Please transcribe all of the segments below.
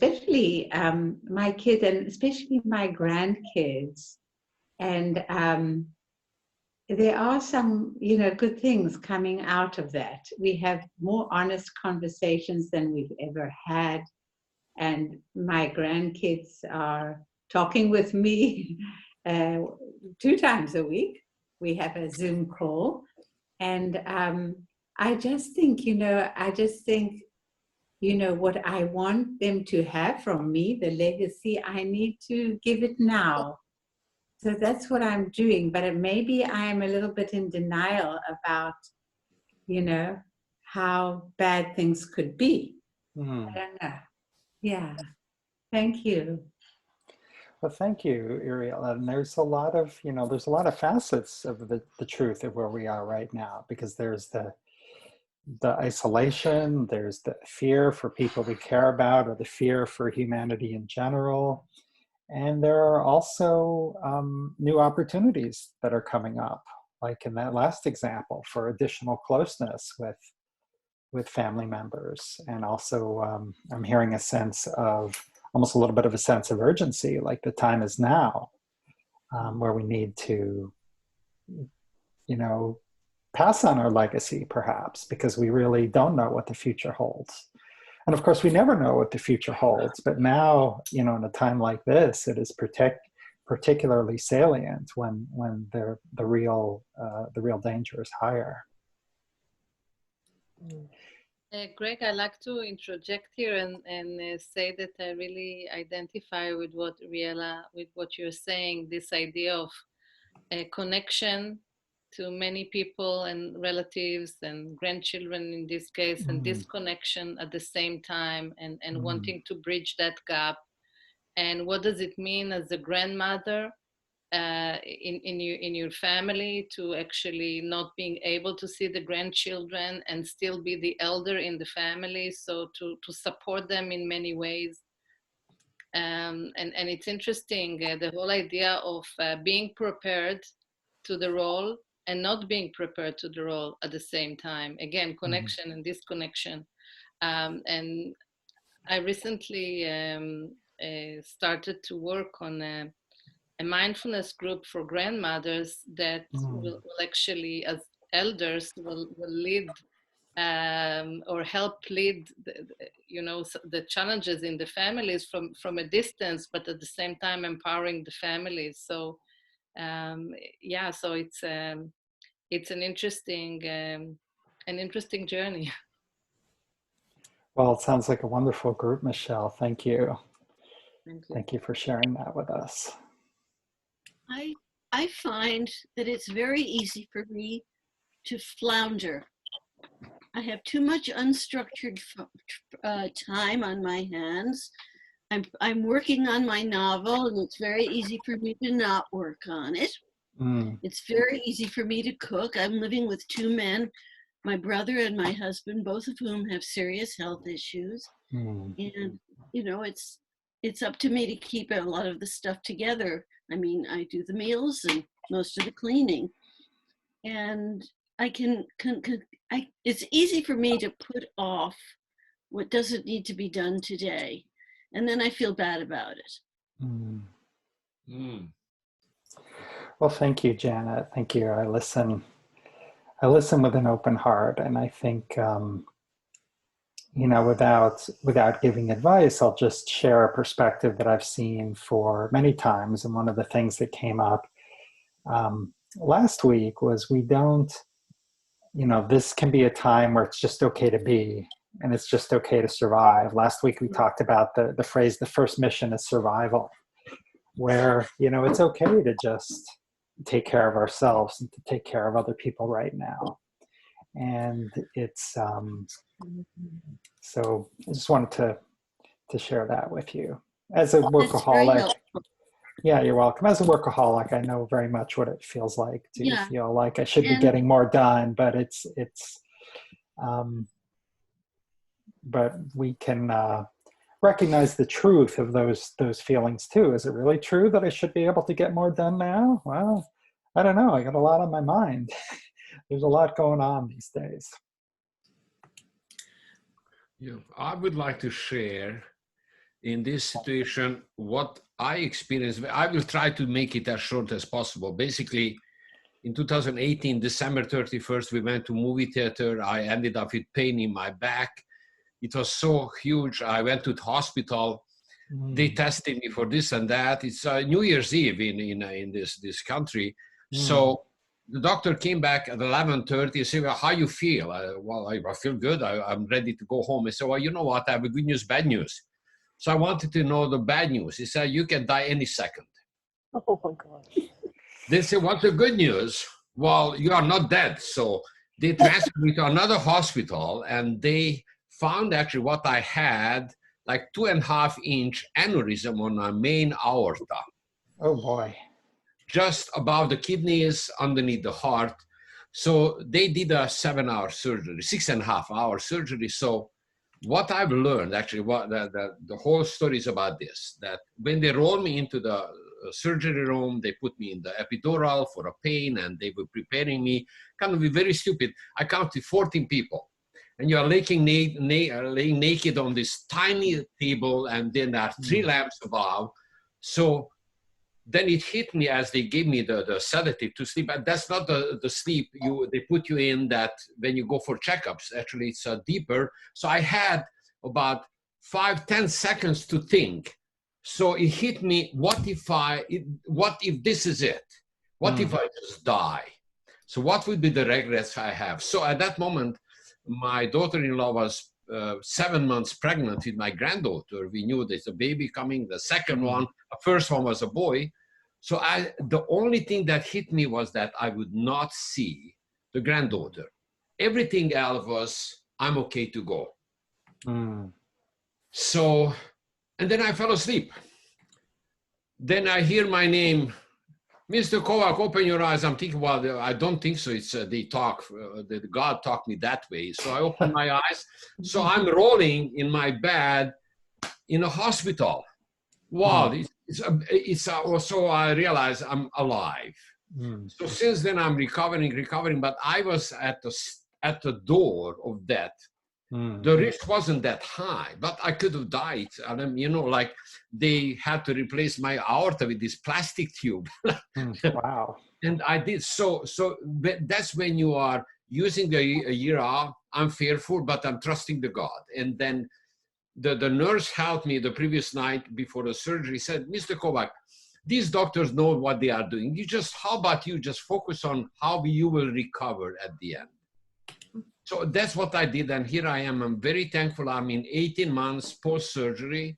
especially my kids and especially my grandkids. And there are some, good things coming out of that. We have more honest conversations than we've ever had. And my grandkids are talking with me 2 times a week. We have a Zoom call. And I just think, what I want them to have from me, the legacy, I need to give it now. So that's what I'm doing. But maybe I'm a little bit in denial about, how bad things could be. I don't know. Yeah. Thank you. Well, thank you, Uriel. And there's a lot of, there's a lot of facets of the truth of where we are right now, because there's the isolation, there's the fear for people we care about, or the fear for humanity in general. And there are also new opportunities that are coming up, like in that last example, for additional closeness with family members. And also I'm hearing a sense of, almost a little bit of a sense of urgency, like the time is now, where we need to, pass on our legacy, perhaps, because we really don't know what the future holds. And of course, we never know what the future holds. But now, in a time like this, it is particularly salient when the real danger is higher. Greg, I'd like to interject here and say that I really identify with what you're saying, this idea of a connection to many people and relatives and grandchildren in this case, and disconnection at the same time, and wanting to bridge that gap. And what does it mean as a grandmother in your family to actually not being able to see the grandchildren and still be the elder in the family, so to support them in many ways. And it's interesting, the whole idea of being prepared to the role and not being prepared to the role at the same time. Again, connection and disconnection. And I recently started to work on a mindfulness group for grandmothers that will actually, as elders, will lead or help lead the challenges in the families from a distance, but at the same time empowering the families. So so it's an interesting journey. Well, it sounds like a wonderful group, Michelle. Thank you. Thank you. Thank you for sharing that with us. I find that it's very easy for me to flounder. I have too much unstructured time on my hands. I'm working on my novel, and it's very easy for me to not work on it. It's very easy for me to cook. I'm living with 2 men, my brother and my husband, both of whom have serious health issues. And, it's up to me to keep a lot of the stuff together. I mean, I do the meals and most of the cleaning. And it's easy for me to put off what doesn't need to be done today. And then I feel bad about it. Well, thank you, Janet. Thank you. I listen with an open heart, and I think, without giving advice, I'll just share a perspective that I've seen for many times. And one of the things that came up last week was this can be a time where it's just okay to be, and it's just okay to survive. Last week we talked about the phrase, the first mission is survival, where, it's okay to just take care of ourselves and to take care of other people right now. And it's, so I just wanted to share that with you. As a workaholic, yeah, you're welcome. As a workaholic, I know very much what it feels like to feel like I should be getting more done, but but we can recognize the truth of those feelings too. Is it really true that I should be able to get more done now? Well, I don't know. I got a lot on my mind. There's a lot going on these days. Yeah, I would like to share in this situation, what I experienced, I will try to make it as short as possible. Basically, in 2018, December 31st, we went to movie theater. I ended up with pain in my back. It was so huge. I went to the hospital. They tested me for this and that. It's New Year's Eve in this country. So the doctor came back at 11:30 and said, well, how you feel? Well, I feel good. I'm ready to go home. I said, well, you know what? I have a good news, bad news. So I wanted to know the bad news. He said, you can die any second. Oh my God. They said, what's the good news? Well, you are not dead. So they transferred me to another hospital, and they found actually what I had, like 2.5-inch aneurysm on my main aorta. Oh boy. Just above the kidneys, underneath the heart. So they did a 7-hour surgery, 6.5-hour surgery. So what I've learned, actually, what the whole story is about this, that when they rolled me into the surgery room, they put me in the epidural for a pain, and they were preparing me, kind of very stupid. I counted 14 people. And you are laying naked on this tiny table, and then there are 3 lamps above. So then it hit me as they gave me the sedative to sleep. And that's not the sleep they put you in that when you go for checkups. Actually, it's deeper. So I had about 5-10 seconds to think. So it hit me, what if this is it? What if I just die? So what would be the regrets I have? So at that moment, my daughter-in-law was 7 months pregnant with my granddaughter. We knew there's a baby coming, the second one, the first one was a boy. So the only thing that hit me was that I would not see the granddaughter. Everything else was, I'm okay to go. So, and then I fell asleep. Then I hear my name, Mr. Kovac, open your eyes. I'm thinking, well, I don't think so. It's they talk, God taught me that way. So I open my eyes. So I'm rolling in my bed in a hospital. Wow, so I realize I'm alive. So since then I'm recovering, but I was at the door of death. The risk wasn't that high, but I could have died. And like they had to replace my aorta with this plastic tube. Wow. And I did. So that's when you are using a year off. I'm fearful, but I'm trusting the God. And then the nurse helped me the previous night before the surgery, said, Mr. Kovac, these doctors know what they are doing. How about you just focus on how you will recover at the end? So that's what I did, and here I am. I'm very thankful. I'm in 18 months post-surgery,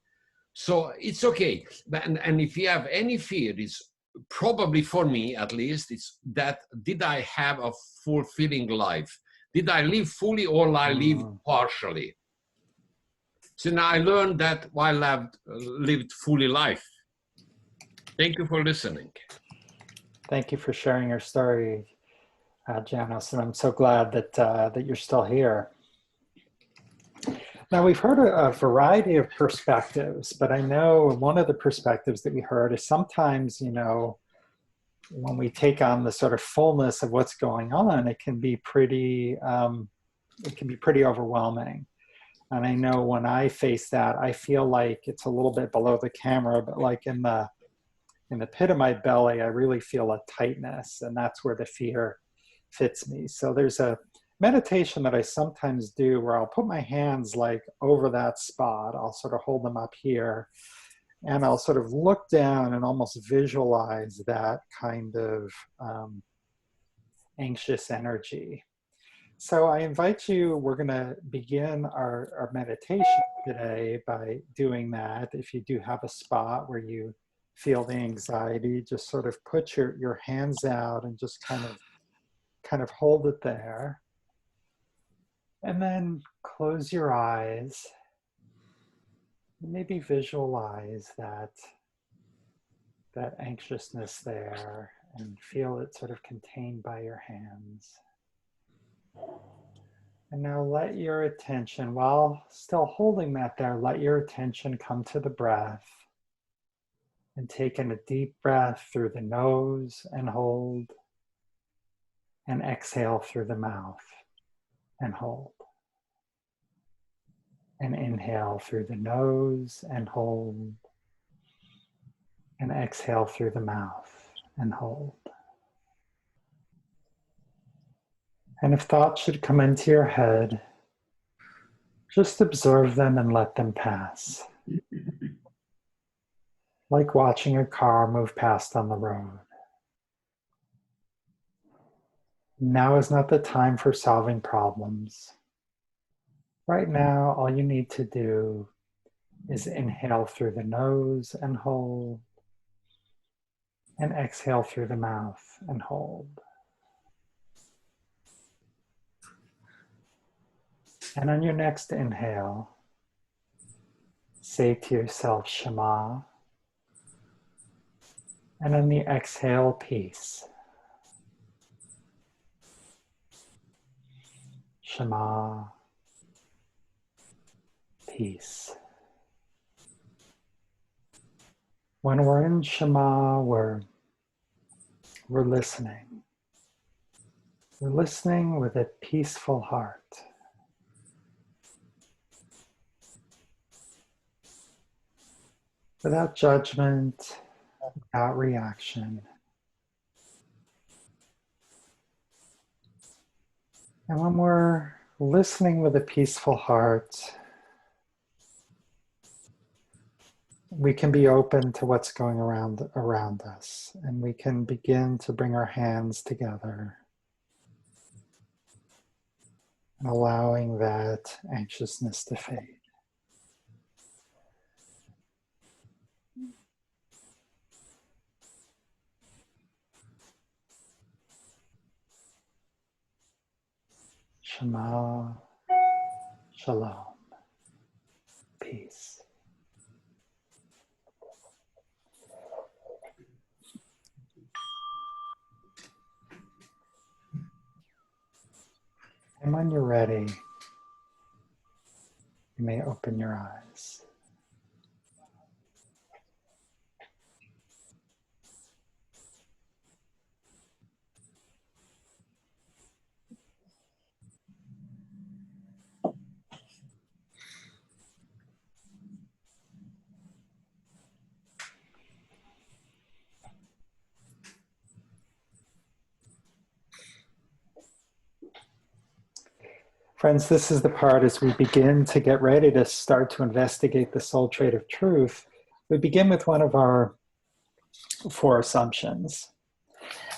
so it's okay. And if you have any fear, it's probably, for me at least, it's that, did I have a fulfilling life? Did I live fully, or I live partially? So now I learned that while I've lived fully life. Thank you for listening. Thank you for sharing your story, Janos, and I'm so glad that you're still here. Now, we've heard a variety of perspectives, but I know one of the perspectives that we heard is sometimes, when we take on the sort of fullness of what's going on, it can be pretty overwhelming. And I know when I face that, I feel like it's a little bit below the camera, but like in the pit of my belly, I really feel a tightness, and that's where the fear fits me. So there's a meditation that I sometimes do where I'll put my hands like over that spot. I'll sort of hold them up here, and I'll sort of look down and almost visualize that kind of anxious energy. So I invite you, we're going to begin our meditation today by doing that. If you do have a spot where you feel the anxiety, just sort of put your hands out and just kind of hold it there. And then close your eyes. Maybe visualize that anxiousness there and feel it sort of contained by your hands. And now let your attention, while still holding that there, let your attention come to the breath. And take in a deep breath through the nose and hold. And exhale through the mouth and hold. And inhale through the nose and hold. And exhale through the mouth and hold. And if thoughts should come into your head, just observe them and let them pass. Like watching a car move past on the road. Now is not the time for solving problems. Right now, all you need to do is inhale through the nose and hold, and exhale through the mouth and hold. And on your next inhale, say to yourself, Shema. And on the exhale, peace. Shema, peace. When we're in Shema, we're listening. We're listening with a peaceful heart. Without judgment, without reaction. And when we're listening with a peaceful heart, we can be open to what's going around us, and we can begin to bring our hands together and allowing that anxiousness to fade. Shema, Shalom, peace. And when you're ready, you may open your eyes. Friends, this is the part as we begin to get ready to start to investigate the soul trait of truth. We begin with one of our 4 assumptions.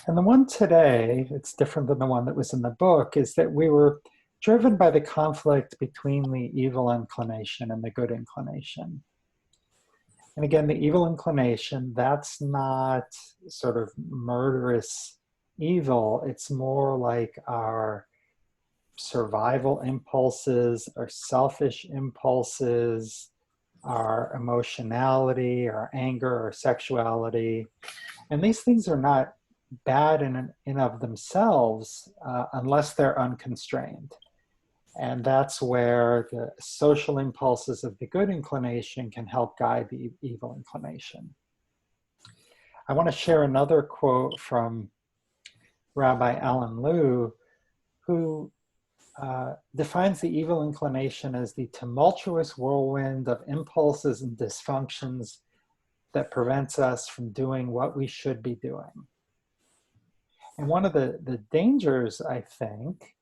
And the one today, it's different than the one that was in the book, is that we were driven by the conflict between the evil inclination and the good inclination. And again, the evil inclination, that's not sort of murderous evil. It's more like our survival impulses, our selfish impulses, our emotionality, our anger, our sexuality. And these things are not bad in of themselves unless they're unconstrained. And that's where the social impulses of the good inclination can help guide the evil inclination. I want to share another quote from Rabbi Alan Liu, who defines the evil inclination as the tumultuous whirlwind of impulses and dysfunctions that prevents us from doing what we should be doing. And one of the dangers, I think,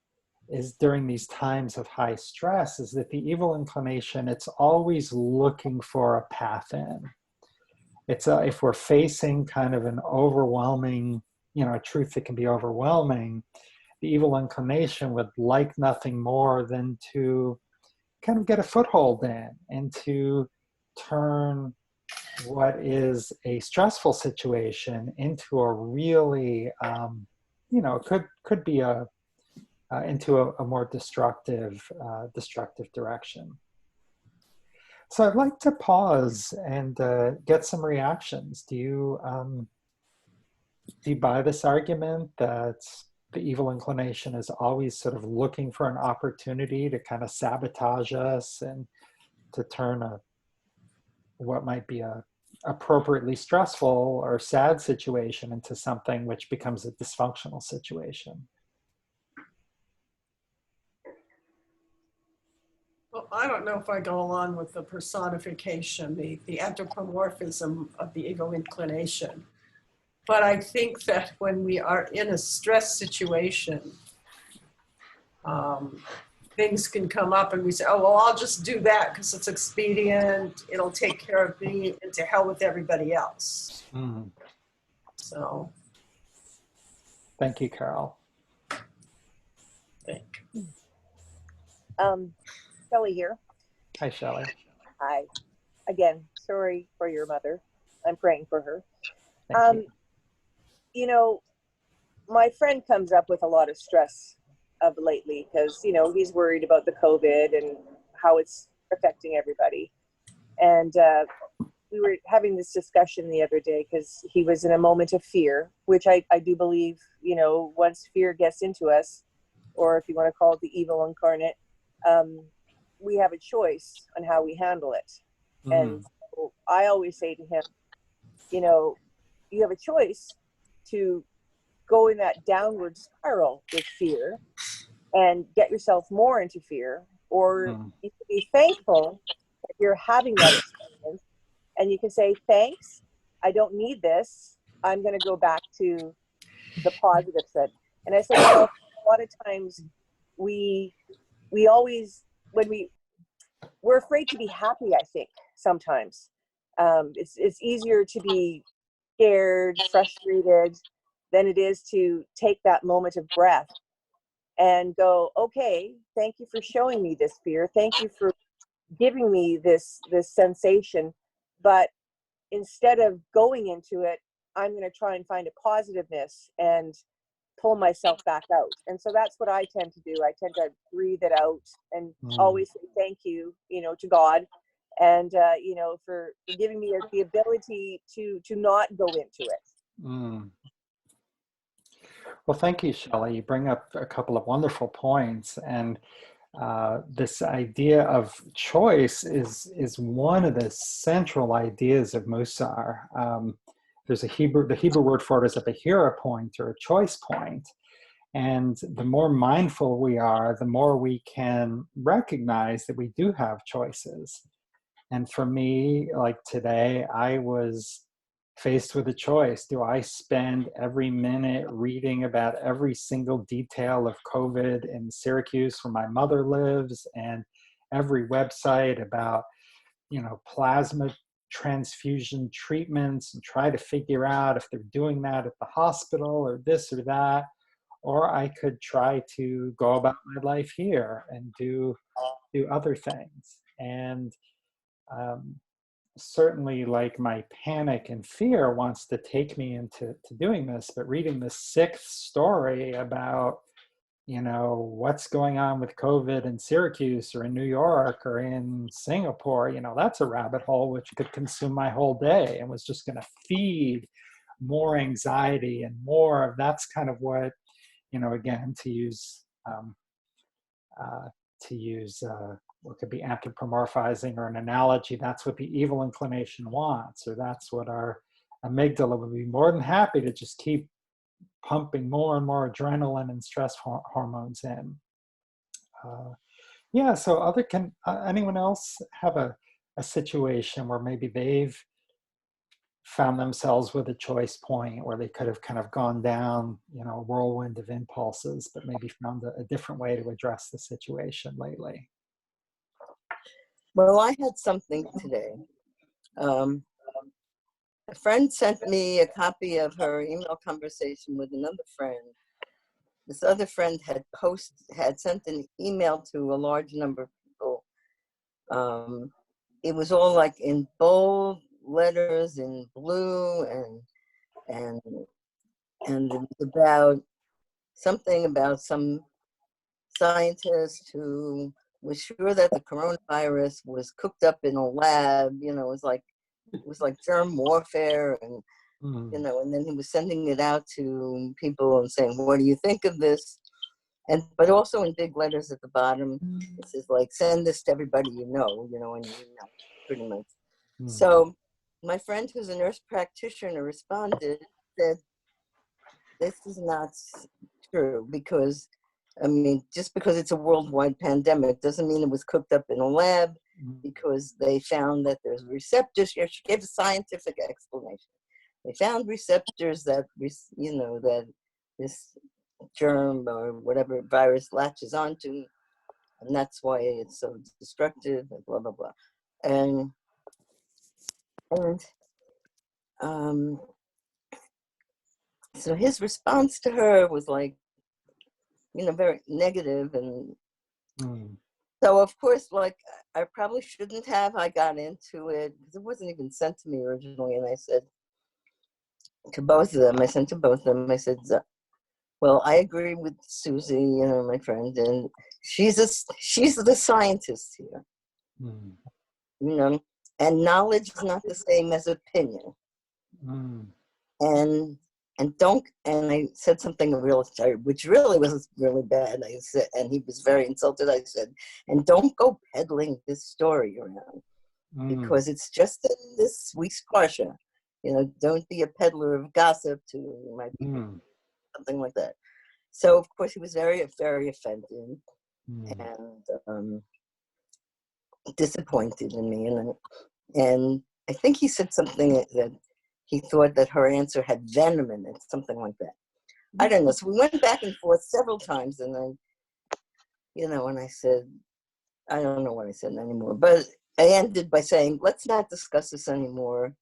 is during these times of high stress is that the evil inclination, it's always looking for a path in. It's if we're facing kind of an overwhelming, a truth that can be overwhelming, the evil inclination would like nothing more than to kind of get a foothold in and to turn what is a stressful situation into a really, could be into a more destructive direction. So I'd like to pause and get some reactions. Do you buy this argument that the evil inclination is always sort of looking for an opportunity to kind of sabotage us and to turn what might be a appropriately stressful or sad situation into something which becomes a dysfunctional situation? Well, I don't know if I go along with the personification, the anthropomorphism of the ego inclination. But I think that when we are in a stress situation, things can come up and we say, oh, well, I'll just do that because it's expedient. It'll take care of me, and to hell with everybody else. Mm. So. Thank you, Carol. Thank you. Shelley here. Hi, Shelley. Hi. Again, sorry for your mother. I'm praying for her. Thank you. You know, my friend comes up with a lot of stress of lately because, you know, he's worried about the COVID and how it's affecting everybody. And we were having this discussion the other day because he was in a moment of fear, which I do believe, you know, once fear gets into us, or if you want to call it the evil incarnate, we have a choice on how we handle it. And so I always say to him, you know, you have a choice to go in that downward spiral with fear and get yourself more into fear, or you can be thankful that you're having that experience, and you can say, thanks, I don't need this, I'm going to go back to the positive side. And I said, you know, a lot of times we always, when we're afraid to be happy, I think sometimes it's easier to be scared, frustrated, than it is to take that moment of breath and go, okay, thank you for showing me this fear. Thank you for giving me this sensation. But instead of going into it, I'm going to try and find a positiveness and pull myself back out. And so that's what I tend to do. I tend to breathe it out and always say thank you, you know, to God, and you know, for giving me the ability to not go into it. Well, thank you, Shelley. You bring up a couple of wonderful points, and this idea of choice is one of the central ideas of Mussar. There's the Hebrew word for it is a behira point, or a choice point. And the more mindful we are, the more we can recognize that we do have choices. And for me, like today, I was faced with a choice. Do I spend every minute reading about every single detail of COVID in Syracuse where my mother lives, and every website about, you know, plasma transfusion treatments, and try to figure out if they're doing that at the hospital or this or that? Or I could try to go about my life here and do other things. And certainly, like, my panic and fear wants to take me into doing this, but reading the sixth story about, you know, what's going on with COVID in Syracuse or in New York or in Singapore, you know, that's a rabbit hole which could consume my whole day and was just going to feed more anxiety and more of, that's kind of what, you know, again, to use what could be anthropomorphizing or an analogy, that's what the evil inclination wants, or that's what our amygdala would be more than happy to just keep pumping more and more adrenaline and stress hormones in. Yeah, so anyone else have a situation where maybe they've found themselves with a choice point where they could have kind of gone down, you know, a whirlwind of impulses, but maybe found a different way to address the situation lately? Well, I had something today. A friend sent me a copy of her email conversation with another friend. This other friend had sent an email to a large number of people. It was all like in bold letters in blue, and it was about something about some scientist who was sure that the coronavirus was cooked up in a lab. You know, it was like germ warfare, and you know, and then he was sending it out to people and saying, what do you think of this? But also in big letters at the bottom, it says like, send this to everybody you know, in your email, pretty much. So my friend, who's a nurse practitioner, responded, said, this is not true, because I mean, just because it's a worldwide pandemic doesn't mean it was cooked up in a lab, because they found that there's receptors here. She gave a scientific explanation. They found receptors that, that this germ or whatever virus latches onto, and that's why it's so destructive, and blah, blah, blah. And so his response to her was like, very negative. And so, of course, like, I probably shouldn't have. I got into it because it wasn't even sent to me originally. And I said to both of them, I said, well, I agree with Susie, my friend, and she's the scientist here, and knowledge is not the same as opinion. And I said something which really was really bad. I said, and he was very insulted. I said, and don't go peddling this story around, because it's just in this week's parsha. Don't be a peddler of gossip to my people, something like that. So of course he was very, very offended and disappointed in me, and I think he said something that he thought that her answer had venom in it, something like that. I don't know. So we went back and forth several times, and then, and I said, I don't know what I said anymore, but I ended by saying, let's not discuss this anymore.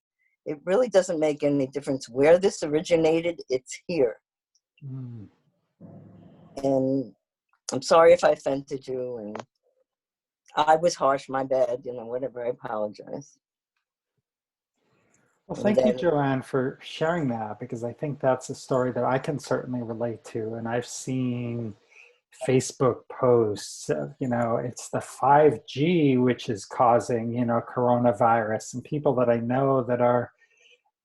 It really doesn't make any difference where this originated. It's here. And I'm sorry if I offended you, and I was harsh, my bad, whatever, I apologize. Well, thank you, Joanne, for sharing that, because I think that's a story that I can certainly relate to. And I've seen Facebook posts of, it's the 5G which is causing, coronavirus, and people that I know that are,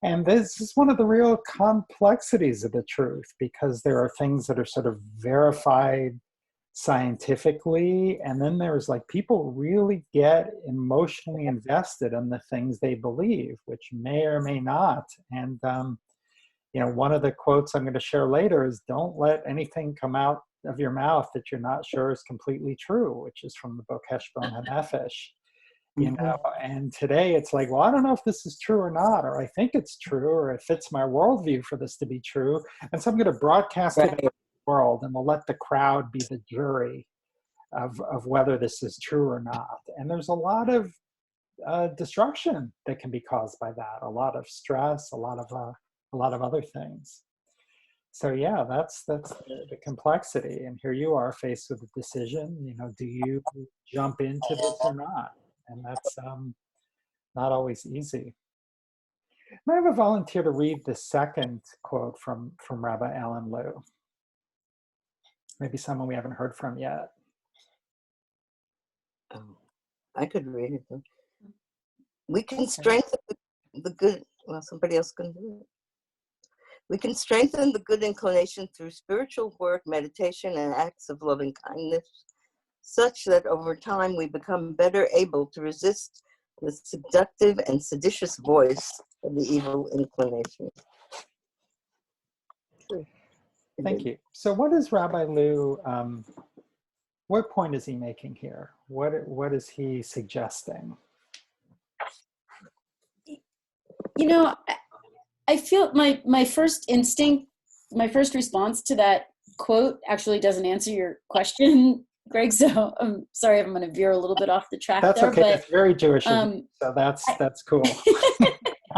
and this is one of the real complexities of the truth, because there are things that are sort of verified scientifically, and then there's like people really get emotionally invested in the things they believe, which may or may not. And one of the quotes I'm going to share later is, don't let anything come out of your mouth that you're not sure is completely true, which is from the book Heshbon HaNefesh. And today it's like, well, I don't know if this is true or not, or I think it's true, or it fits my worldview for this to be true, and so I'm going to broadcast it in the world, and we'll let the crowd be the jury of whether this is true or not. And there's a lot of destruction that can be caused by that, a lot of stress, a lot of other things. So yeah, that's the complexity. And here you are faced with a decision. Do you jump into this or not? And that's not always easy. I have a volunteer to read the second quote from Rabbi Alan Liu. Maybe someone we haven't heard from yet. I could read it. We can strengthen the good. Well, somebody else can do it. We can strengthen the good inclination through spiritual work, meditation, and acts of loving kindness, such that over time we become better able to resist the seductive and seditious voice of the evil inclination. Thank you. So what is Rabbi Liu, what point is he making here? What is he suggesting? I feel my first instinct, my first response to that quote actually doesn't answer your question, Greg. So I'm sorry if I'm going to veer a little bit off the track. That's there, okay. but, it's very Jewish, so that's cool.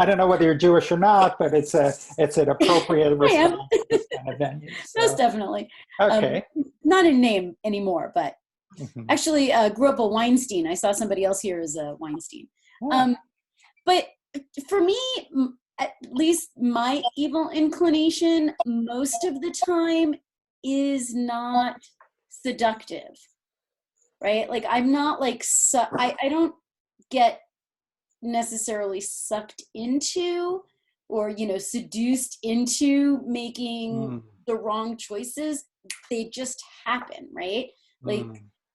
I don't know whether you're Jewish or not, but it's an appropriate response to this kind of venue. So. Most definitely. Okay. Not in name anymore, but actually grew up a Weinstein. I saw somebody else here as a Weinstein. Oh. But for me, at least my evil inclination most of the time is not seductive, right? Like I'm not like, I don't get necessarily sucked into or, seduced into making the wrong choices. They just happen, right? Like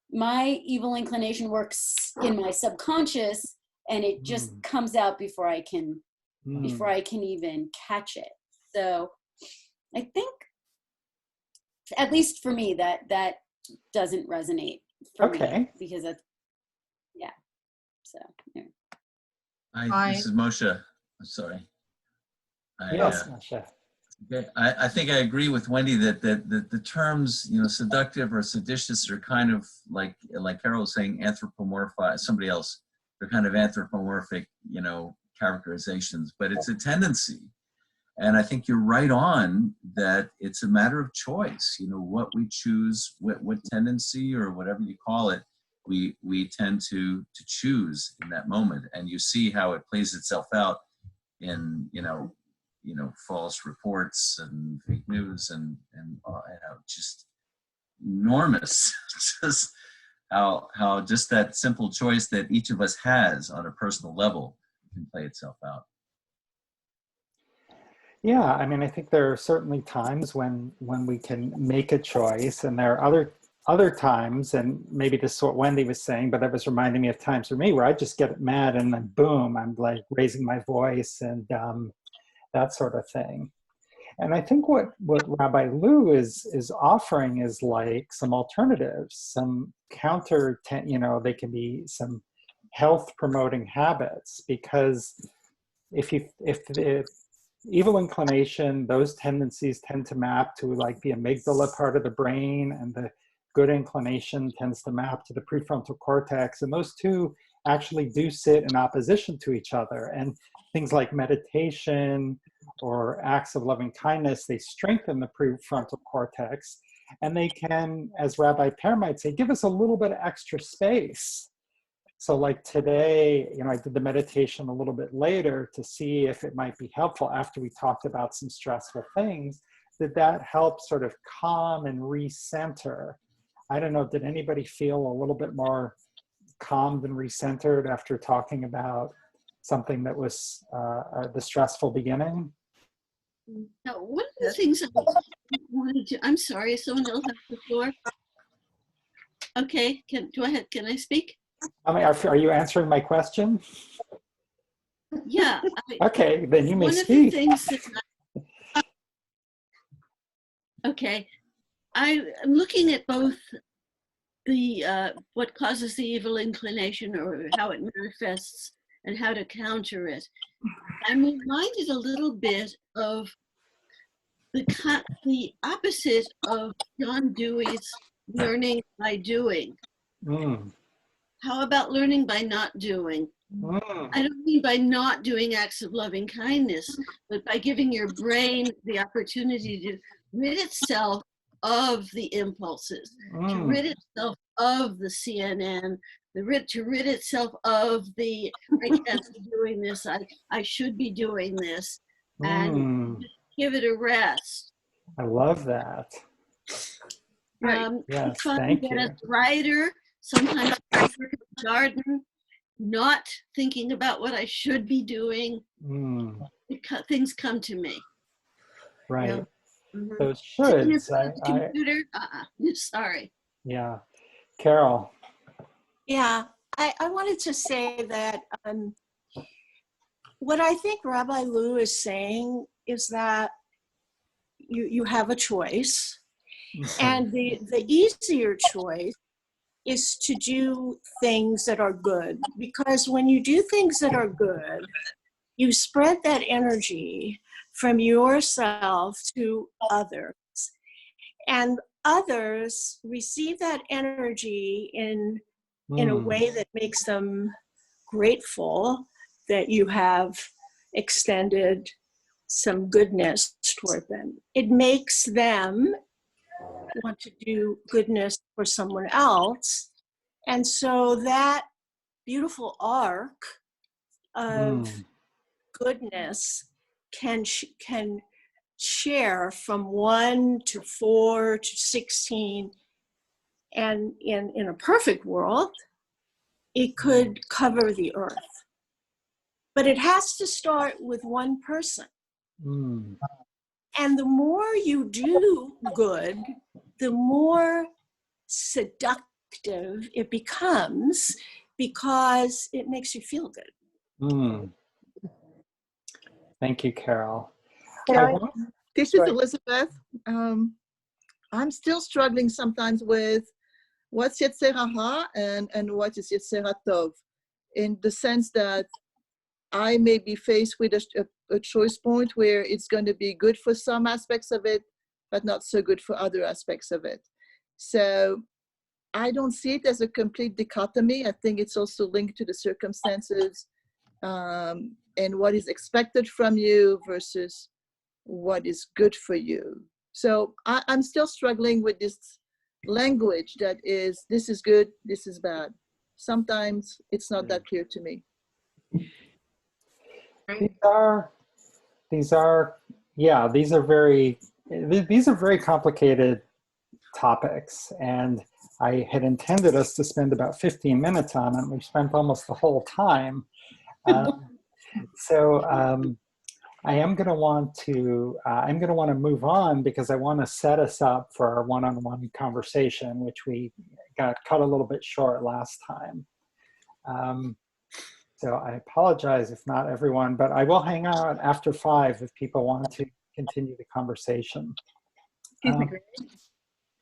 my evil inclination works in my subconscious and it just comes out before I can even catch it. So I think at least for me, that doesn't resonate for me, because that's, yeah. So, yeah. This is Moshe. I'm sorry. Yes, Moshe. Okay. I think I agree with Wendy that the terms, you know, seductive or seditious are kind of like Carol was saying, anthropomorphize, somebody else, they're kind of anthropomorphic, you know, characterizations, but it's a tendency. And I think you're right on that it's a matter of choice, you know, what we choose, what tendency or whatever you call it, we tend to choose in that moment. And you see how it plays itself out in, you know, false reports and fake news and just enormous, just how just that simple choice that each of us has on a personal level can play itself out. Yeah, I mean, I think there are certainly times when we can make a choice, and there are other times, and maybe this is what Wendy was saying, but that was reminding me of times for me where I just get mad and then boom, I'm like raising my voice and that sort of thing. And I think what Rabbi Lou is offering is like some alternatives, some counter, you know, they can be some health promoting habits, because if the evil inclination, those tendencies tend to map to like the amygdala part of the brain, and the good inclination tends to map to the prefrontal cortex. And those two actually do sit in opposition to each other. And things like meditation or acts of loving kindness, they strengthen the prefrontal cortex. And they can, as Rabbi Per might say, give us a little bit of extra space. So like today, you know, I did the meditation a little bit later to see if it might be helpful after we talked about some stressful things. Did that help sort of calm and recenter? I don't know, did anybody feel a little bit more calmed and recentered after talking about something that was the stressful beginning? Now, one of the things I wanted to, I'm sorry, someone else has the floor. Okay, go ahead, can I speak? I mean, are you answering my question? Yeah. Okay, then you may speak. One of the things that okay, I'm looking at both the what causes the evil inclination or how it manifests and how to counter it. I'm reminded a little bit of the opposite of John Dewey's learning by doing. How about learning by not doing? I don't mean by not doing acts of loving kindness, but by giving your brain the opportunity to rid itself of the impulses, to rid itself of the CNN, to rid itself of the, I can't be doing this, I should be doing this, and just give it a rest. I love that. Yes, thank you. As a writer, sometimes I work in the garden, not thinking about what I should be doing. Things come to me. Right. You know? Those shoulds. Computer. Sorry. Yeah. Carol. Yeah, I wanted to say that what I think Rabbi Lou is saying is that you have a choice, and the easier choice is to do things that are good, because when you do things that are good, you spread that energy from yourself to others, and others receive that energy in a way that makes them grateful that you have extended some goodness toward them. It makes them want to do goodness for someone else. And so that beautiful arc of goodness can share from 1 to 4 to 16. And in a perfect world, it could cover the earth. But it has to start with one person. And the more you do good, the more seductive it becomes, because it makes you feel good. Thank you, Carol. This is Elizabeth. I'm still struggling sometimes with what's Yetzirah Ha and what is Yetzirah Tov, in the sense that I may be faced with a choice point where it's going to be good for some aspects of it, but not so good for other aspects of it. So I don't see it as a complete dichotomy. I think it's also linked to the circumstances and what is expected from you versus what is good for you. So I'm still struggling with this language that is, this is good, this is bad. Sometimes it's not that clear to me. These are very complicated topics, and I had intended us to spend about 15 minutes on it. We've spent almost the whole time. I am going to want to move on, because I want to set us up for our one-on-one conversation, which we got cut a little bit short last time. So I apologize if not everyone, but I will hang out after 5 if people want to continue the conversation. Excuse me, Greg.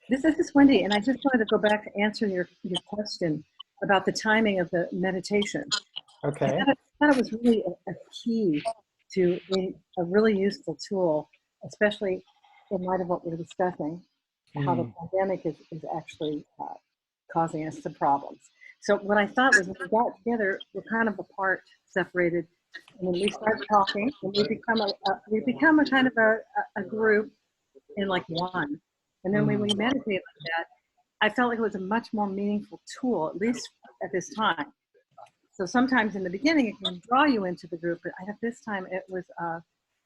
This is Wendy, and I just wanted to go back to answer your question about the timing of the meditation. Okay. I thought it was really a key to a really useful tool, especially in light of what we're discussing, how the pandemic is actually causing us some problems. So what I thought was, when we got together, we're kind of apart, separated, and when we start talking, and we become a kind of a group in like one. And then when we meditate like that, I felt like it was a much more meaningful tool, at least at this time. So sometimes in the beginning it can draw you into the group, but at this time it was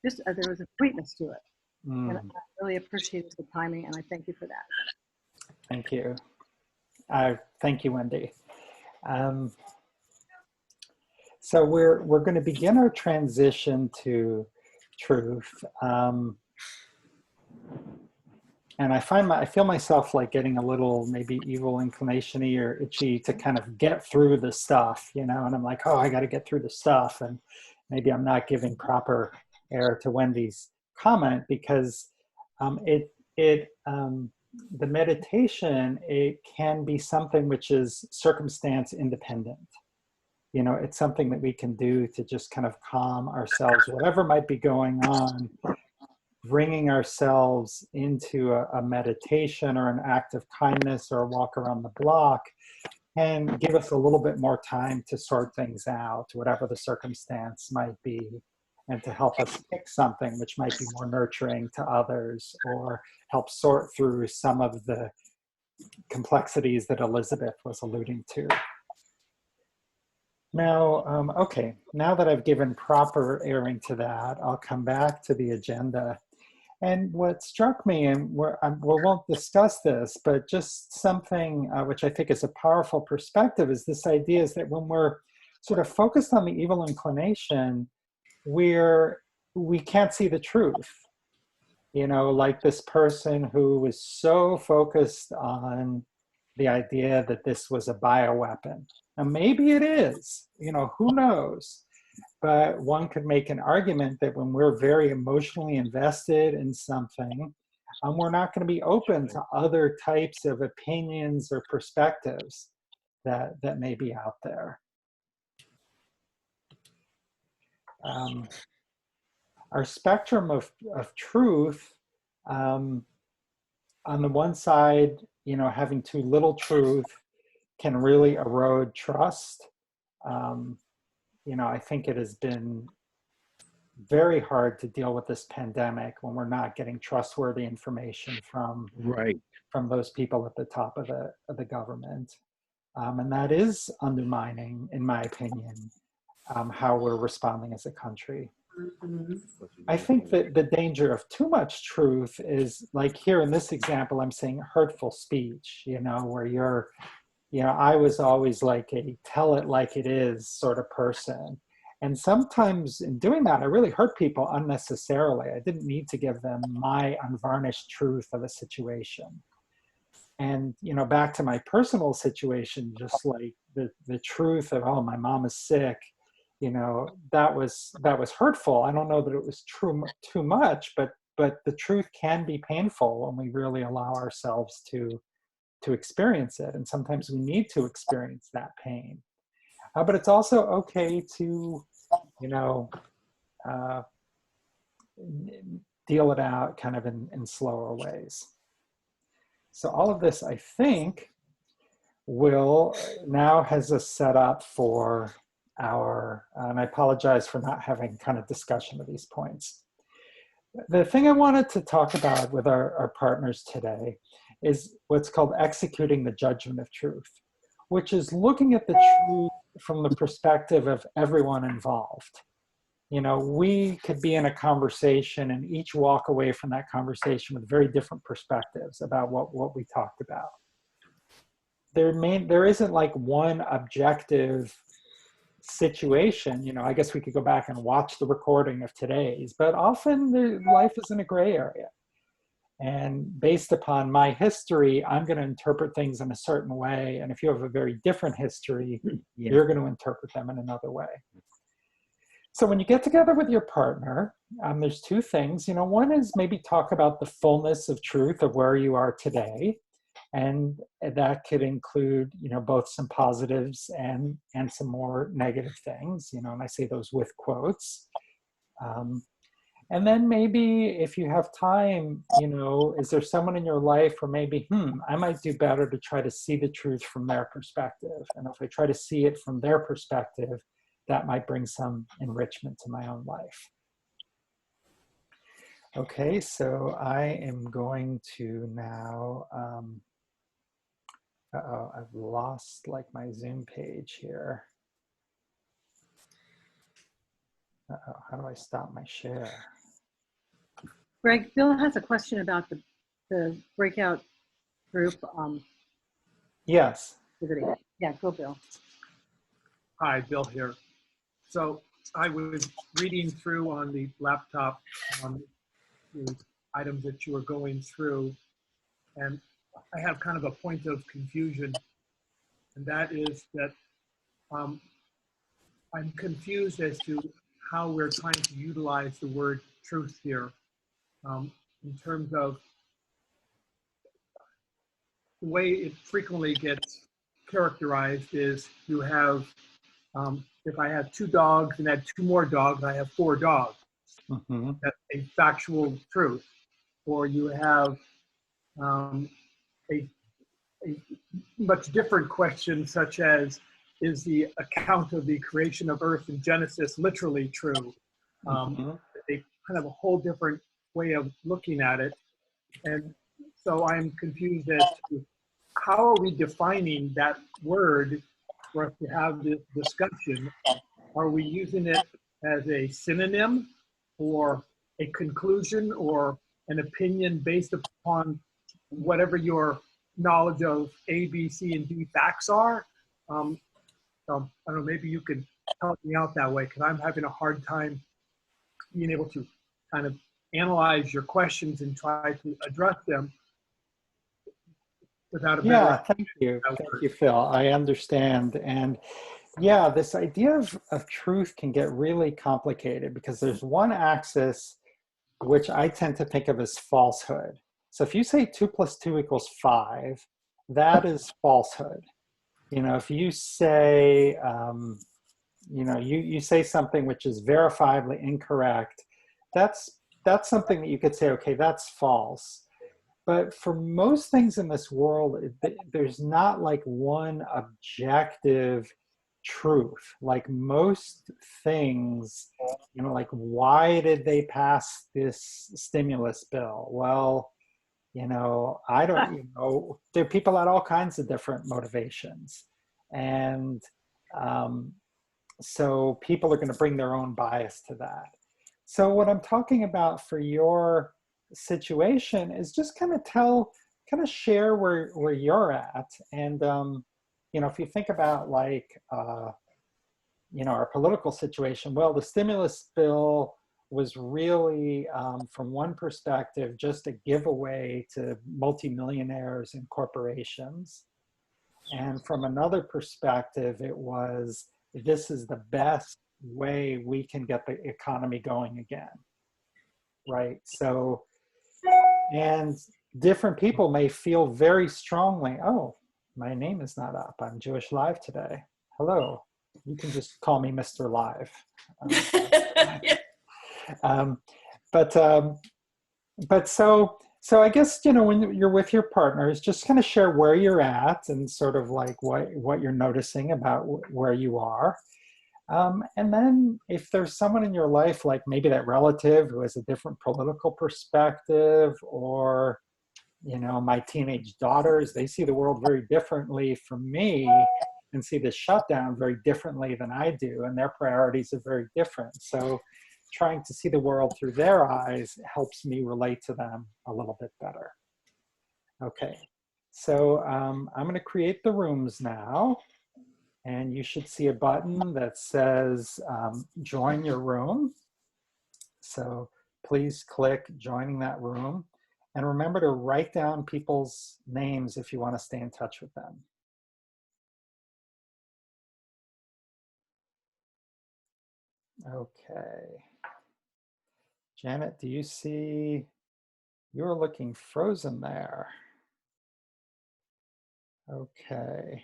there was a sweetness to it. And I really appreciated the timing, and I thank you for that. Thank you. Thank you, Wendy. So we're going to begin our transition to truth. And I feel myself like getting a little maybe evil inclination-y or itchy to kind of get through the stuff, and I'm like, oh, I got to get through the stuff. And maybe I'm not giving proper air to Wendy's comment, because the meditation, it can be something which is circumstance independent. It's something that we can do to just kind of calm ourselves, whatever might be going on, bringing ourselves into a meditation or an act of kindness or a walk around the block, and give us a little bit more time to sort things out, whatever the circumstance might be, and to help us pick something which might be more nurturing to others, or help sort through some of the complexities that Elizabeth was alluding to. Now, okay, now that I've given proper airing to that, I'll come back to the agenda. And what struck me, and we won't discuss this, but just something which I think is a powerful perspective, is this idea is that when we're sort of focused on the evil inclination, we can't see the truth. Like this person who was so focused on the idea that this was a bioweapon. Now, maybe it is, who knows? But one could make an argument that when we're very emotionally invested in something, we're not going to be open to other types of opinions or perspectives that may be out there. Our spectrum of truth, on the one side, having too little truth can really erode trust. I think it has been very hard to deal with this pandemic when we're not getting trustworthy information from those people at the top of the government. And that is undermining, in my opinion, how we're responding as a country. I think that the danger of too much truth is, like here in this example, I'm saying hurtful speech, where I was always like a tell it like it is sort of person. And sometimes in doing that, I really hurt people unnecessarily. I didn't need to give them my unvarnished truth of a situation. And, back to my personal situation, just like the truth of, oh, my mom is sick, that was hurtful. I don't know that it was too much, but but the truth can be painful when we really allow ourselves to experience it. And sometimes we need to experience that pain. But it's also okay to, you know, deal it out kind of in slower ways. So all of this, I think, will now has us set up for our, and I apologize for not having kind of discussion of these points. The thing I wanted to talk about with our partners today is what's called executing the judgment of truth, which is looking at the truth from the perspective of everyone involved. You know, we could be in a conversation and each walk away from that conversation with very different perspectives about what we talked about. There isn't like one objective situation. You know, I guess we could go back and watch the recording of today's, but often life is in a gray area. And based upon my history, I'm going to interpret things in a certain way. And if you have a very different history, you're going to interpret them in another way. So when you get together with your partner, there's two things. You know, one is maybe talk about the fullness of truth of where you are today. And that could include, you know, both some positives and some more negative things, you know, and I say those with quotes. And then maybe if you have time, you know, is there someone in your life where maybe, I might do better to try to see the truth from their perspective. And if I try to see it from their perspective, that might bring some enrichment to my own life. Okay, so I am going to now, I've lost like my Zoom page here. How do I stop my share? Greg, Bill has a question about the breakout group. Yes. Yeah, go Bill. Hi, Bill here. So I was reading through on the laptop the items that you were going through, and I have kind of a point of confusion, and that is that I'm confused as to how we're trying to utilize the word truth here in terms of the way it frequently gets characterized is you have, if I have 2 dogs and add 2 more dogs, I have 4 dogs. Mm-hmm. That's a factual truth. Or you have a much different question, such as, is the account of the creation of Earth in Genesis literally true? They kind of a whole different way of looking at it. And so I'm confused as to how are we defining that word for us to have this discussion? Are we using it as a synonym or a conclusion or an opinion based upon whatever your knowledge of A, B, C, and D facts are? I don't know, maybe you could help me out that way, because I'm having a hard time being able to kind of analyze your questions and try to address them without a better... Yeah, thank you. Thank you, Phil. I understand. And yeah, this idea of truth can get really complicated because there's one axis which I tend to think of as falsehood. So if you say 2 + 2 = 5, that is falsehood. You know, if you say, you know, you say something which is verifiably incorrect, that's something that you could say, okay, that's false. But for most things in this world, there's not like one objective truth. Like most things, you know, like why did they pass this stimulus bill? Well, you know, I don't, you know, there are people at all kinds of different motivations. And so people are going to bring their own bias to that. So what I'm talking about for your situation is just kind of share where you're at. And, you know, if you think about like, you know, our political situation, well, the stimulus bill was really, from one perspective, just a giveaway to multimillionaires and corporations. And from another perspective, it was, this is the best way we can get the economy going again. right? So, and different people may feel very strongly, oh, my name is not up. I'm Jewish Live today. Hello. You can just call me Mr. Live. But so I guess, you know, when you're with your partners, just kind of share where you're at and sort of like what you're noticing about where you are. And then if there's someone in your life, like maybe that relative who has a different political perspective, or, you know, my teenage daughters, they see the world very differently from me and see the shutdown very differently than I do, and their priorities are very different. So trying to see the world through their eyes helps me relate to them a little bit better. Okay, so I'm going to create the rooms now, and you should see a button that says join your room. So please click joining that room, and remember to write down people's names if you want to stay in touch with them. Okay. Janet, do you see, you're looking frozen there. Okay.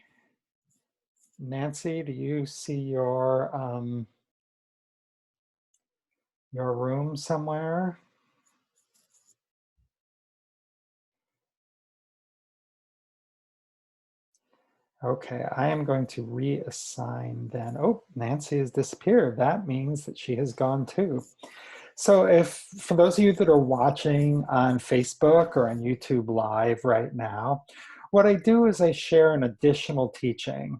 Nancy, do you see your room somewhere? Okay, I am going to reassign then. Oh, Nancy has disappeared. That means that she has gone too. So if, for those of you that are watching on Facebook or on YouTube Live right now, what I do is I share an additional teaching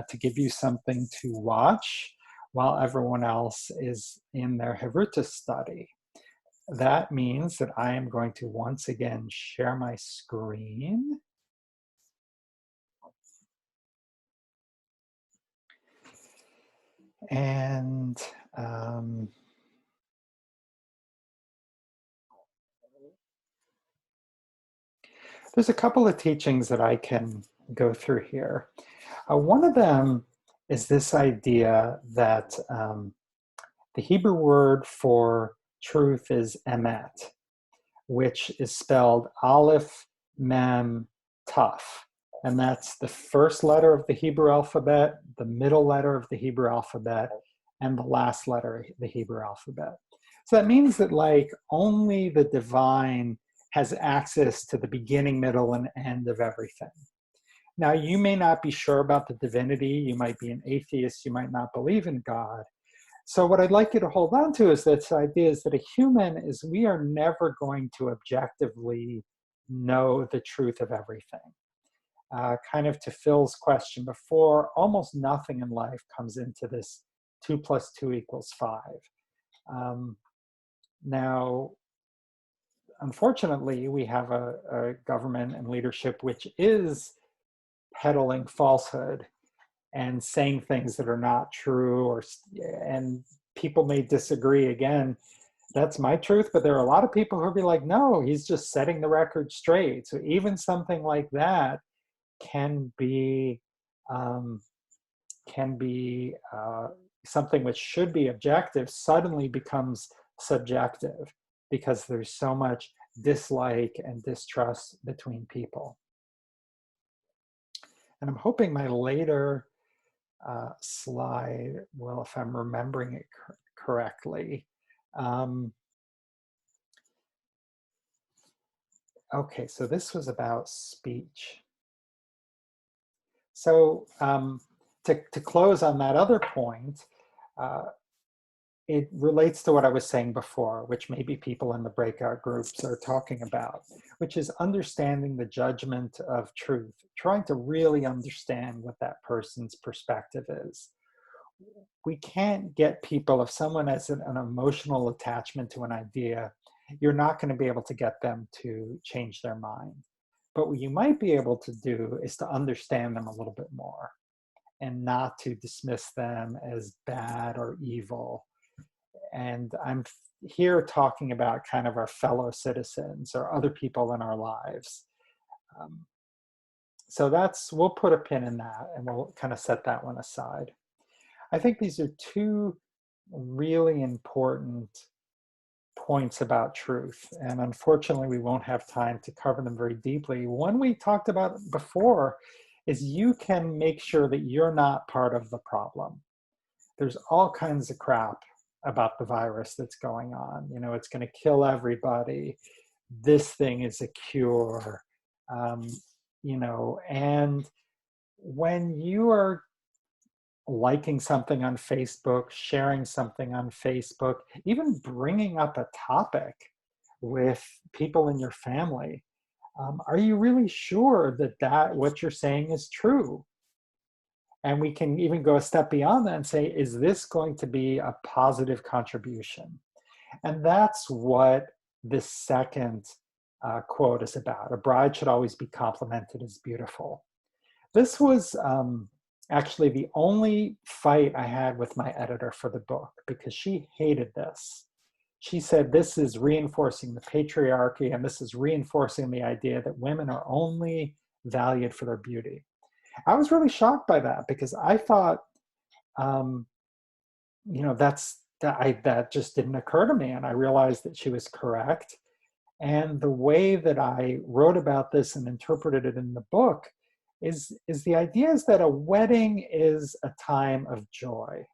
to give you something to watch while everyone else is in their Hevruta study. That means that I am going to once again share my screen. And there's a couple of teachings that I can go through here. One of them is this idea that the Hebrew word for truth is emet, which is spelled Aleph, Mem, Taf. And that's the first letter of the Hebrew alphabet, the middle letter of the Hebrew alphabet, and the last letter of the Hebrew alphabet. So that means that like only the divine has access to the beginning, middle, and end of everything. Now, you may not be sure about the divinity. You might be an atheist. You might not believe in God. So what I'd like you to hold on to is this idea is that a human is, we are never going to objectively know the truth of everything. Kind of to Phil's question before, almost nothing in life comes into this 2 + 2 = 5. Now, unfortunately, we have a government and leadership which is peddling falsehood and saying things that are not true, and people may disagree. Again, that's my truth, but there are a lot of people who'll be like, no, he's just setting the record straight. So even something like that can be something which should be objective suddenly becomes subjective because there's so much dislike and distrust between people. And I'm hoping my later slide, well, if I'm remembering it correctly. Okay, so this was about speech. So to close on that other point, it relates to what I was saying before, which maybe people in the breakout groups are talking about, which is understanding the judgment of truth, trying to really understand what that person's perspective is. We can't get people, if someone has an emotional attachment to an idea, you're not going to be able to get them to change their mind. But what you might be able to do is to understand them a little bit more and not to dismiss them as bad or evil. And I'm here talking about kind of our fellow citizens or other people in our lives. So we'll put a pin in that and we'll kind of set that one aside. I think these are two really important points about truth, and unfortunately we won't have time to cover them very deeply. One we talked about before is you can make sure that you're not part of the problem. There's all kinds of crap about the virus that's going on. You know, it's going to kill everybody. This thing is a cure. You know, and when you are liking something on Facebook, sharing something on Facebook, even bringing up a topic with people in your family, are you really sure that what you're saying is true? And we can even go a step beyond that and say, is this going to be a positive contribution? And that's what this second quote is about. A bride should always be complimented as beautiful. This was actually the only fight I had with my editor for the book, because she hated this. She said, this is reinforcing the patriarchy, and this is reinforcing the idea that women are only valued for their beauty. I was really shocked by that, because I thought, you know, that just didn't occur to me. And I realized that she was correct. And the way that I wrote about this and interpreted it in the book is the idea is that a wedding is a time of joy.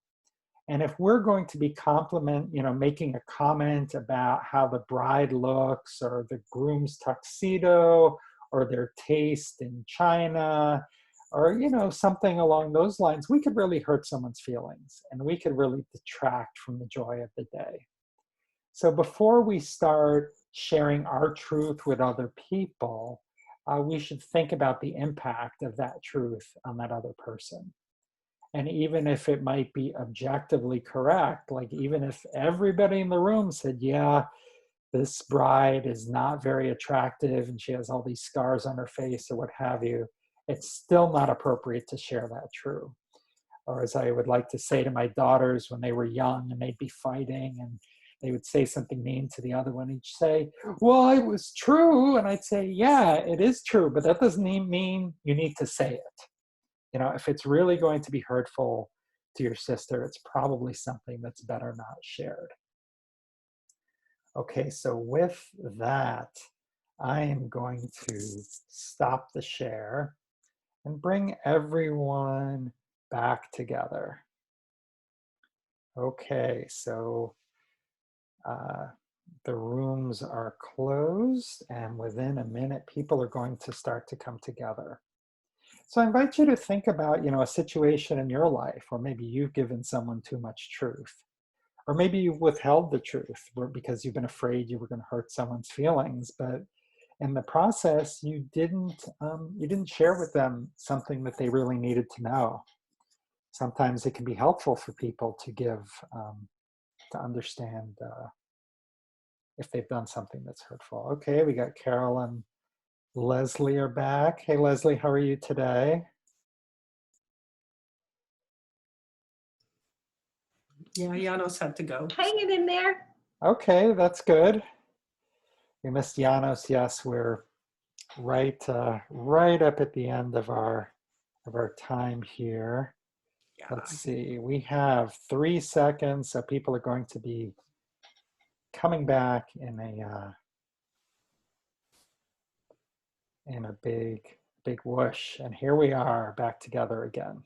And if we're going to be making a comment about how the bride looks, or the groom's tuxedo, or their taste in China, or, you know, something along those lines, we could really hurt someone's feelings, and we could really detract from the joy of the day. So before we start sharing our truth with other people, we should think about the impact of that truth on that other person. And even if it might be objectively correct, like even if everybody in the room said, yeah, this bride is not very attractive and she has all these scars on her face or what have you, it's still not appropriate to share that truth. Or as I would like to say to my daughters when they were young and they'd be fighting and they would say something mean to the other one, he'd say, well, it was true. And I'd say, yeah, it is true, but that doesn't mean you need to say it. You know, if it's really going to be hurtful to your sister, it's probably something that's better not shared. Okay, so with that, I am going to stop the share and bring everyone back together. Okay, so the rooms are closed, and within a minute, people are going to start to come together. So I invite you to think about, you know, a situation in your life where maybe you've given someone too much truth, or maybe you've withheld the truth because you've been afraid you were going to hurt someone's feelings, but in the process, you didn't share with them something that they really needed to know. Sometimes it can be helpful for people to give, to understand if they've done something that's hurtful. Okay, we got Carol and Leslie are back. Hey, Leslie, how are you today? Yeah, Janos had to go. Hanging in there. Okay, that's good. We missed Janos. Yes, we're right up at the end of our time here. Yeah. Let's see. We have 3 seconds, so people are going to be coming back in a big whoosh, and here we are back together again.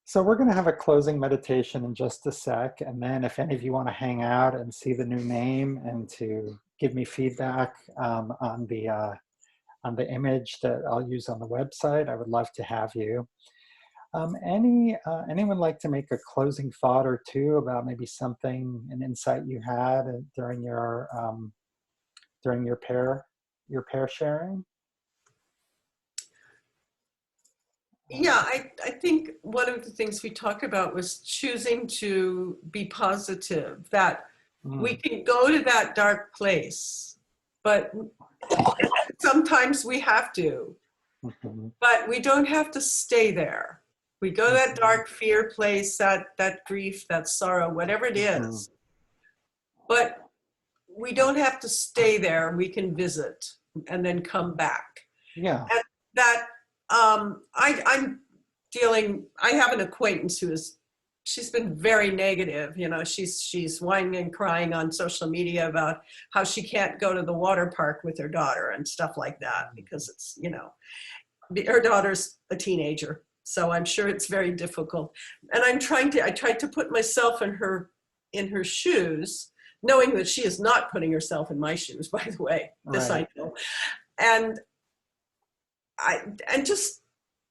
So we're going to have a closing meditation in just a sec, and then if any of you want to hang out and see the new name and to give me feedback on the image that I'll use on the website, I would love to have you. Anyone like to make a closing thought or two about maybe something, an insight you had during your pair sharing? Yeah, I think one of the things we talked about was choosing to be positive, that we can go to that dark place, but sometimes we have to, but we don't have to stay there. We go to that dark fear place, that grief, that sorrow, whatever it is, but we don't have to stay there. We can visit and then come back. Yeah. And that I have an acquaintance who is she's been very negative. You know, she's whining and crying on social media about how she can't go to the water park with her daughter and stuff like that because it's, you know, her daughter's a teenager. So I'm sure it's very difficult. And I tried to put myself in her shoes, knowing that she is not putting herself in my shoes, by the way, this I know. And just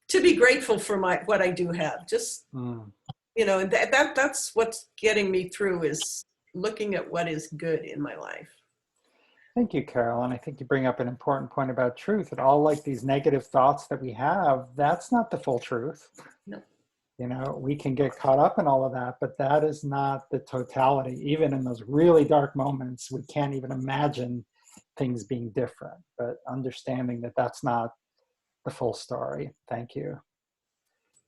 to be grateful for what I do have, just, you know, that's what's getting me through, is looking at what is good in my life. Thank you, Carol. And I think you bring up an important point about truth. And all like these negative thoughts that we have, that's not the full truth. No. You know, we can get caught up in all of that, but that is not the totality. Even in those really dark moments, we can't even imagine things being different, but understanding that that's not the full story. Thank you.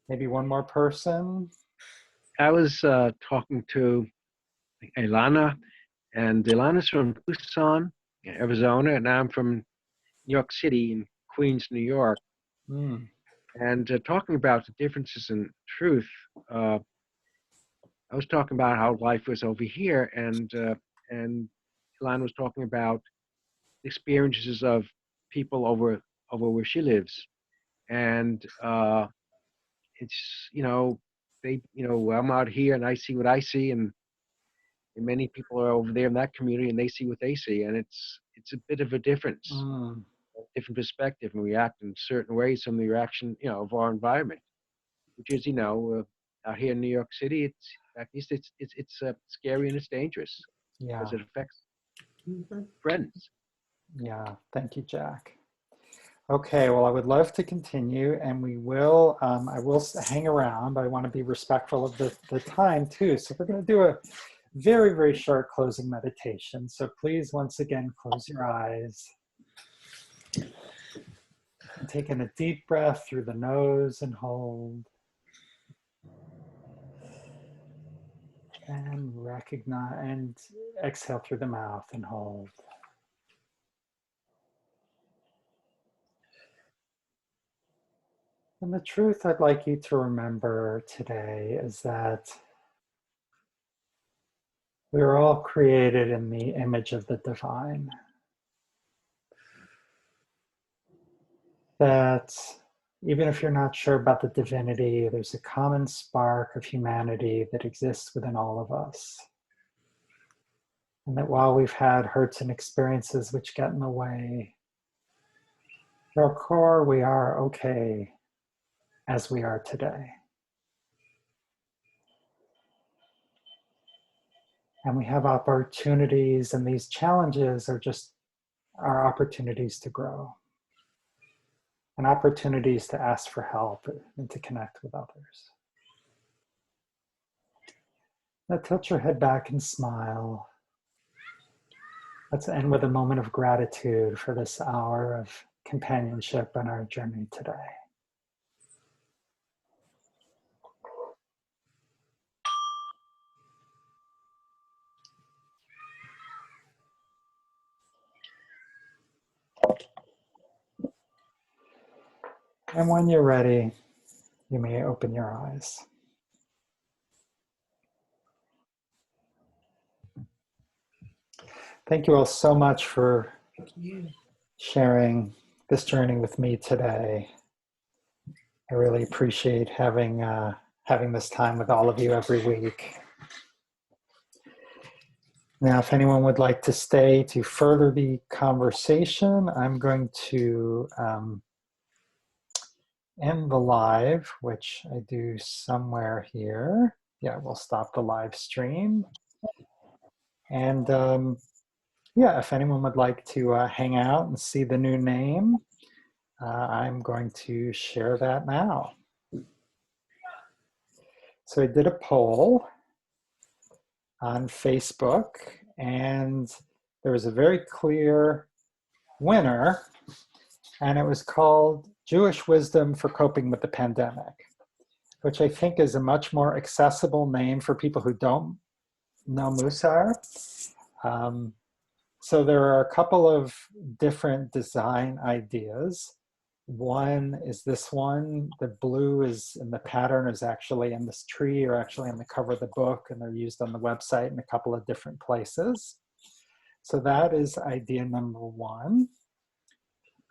Maybe one more person. I was talking to Ilana, and Ilana's from Tucson, Arizona, and I'm from New York City in Queens, New York. And talking about the differences in truth, I was talking about how life was over here, and Ilana was talking about experiences of people over where she lives, and it's, you know, I'm out here and I see what I see, and many people are over there in that community and they see what they see, and it's a bit of a difference, a different perspective, and we act in certain ways from the reaction, you know, of our environment, which is, you know, out here in New York City, at least it's scary and it's dangerous because it affects friends. Yeah, thank you, Jack. Okay, well, I would love to continue, and we will, I will hang around. I want to be respectful of the time too. So we're going to do a very, very short closing meditation. So please, once again, close your eyes. And take in a deep breath through the nose and hold. And recognize, and exhale through the mouth and hold. And the truth I'd like you to remember today is that we are all created in the image of the divine. That even if you're not sure about the divinity, there's a common spark of humanity that exists within all of us. And that while we've had hurts and experiences which get in the way, at our core, we are okay as we are today. And we have opportunities, and these challenges are just our opportunities to grow and opportunities to ask for help and to connect with others. Now tilt your head back and smile. Let's end with a moment of gratitude for this hour of companionship on our journey today. And when you're ready, you may open your eyes. Thank you all so much for sharing this journey with me today. I really appreciate having this time with all of you every week. Now, if anyone would like to stay to further the conversation, I'm going to end the live, which I do somewhere here. Yeah, we'll stop the live stream. And yeah, if anyone would like to hang out and see the new name, I'm going to share that now. So I did a poll on Facebook, and there was a very clear winner, and it was called Jewish Wisdom for Coping with the Pandemic, which I think is a much more accessible name for people who don't know Mussar. So there are a couple of different design ideas. One is this one. The blue is, and the pattern is actually in this tree, or actually on the cover of the book, and they're used on the website in a couple of different places. So that is idea number one.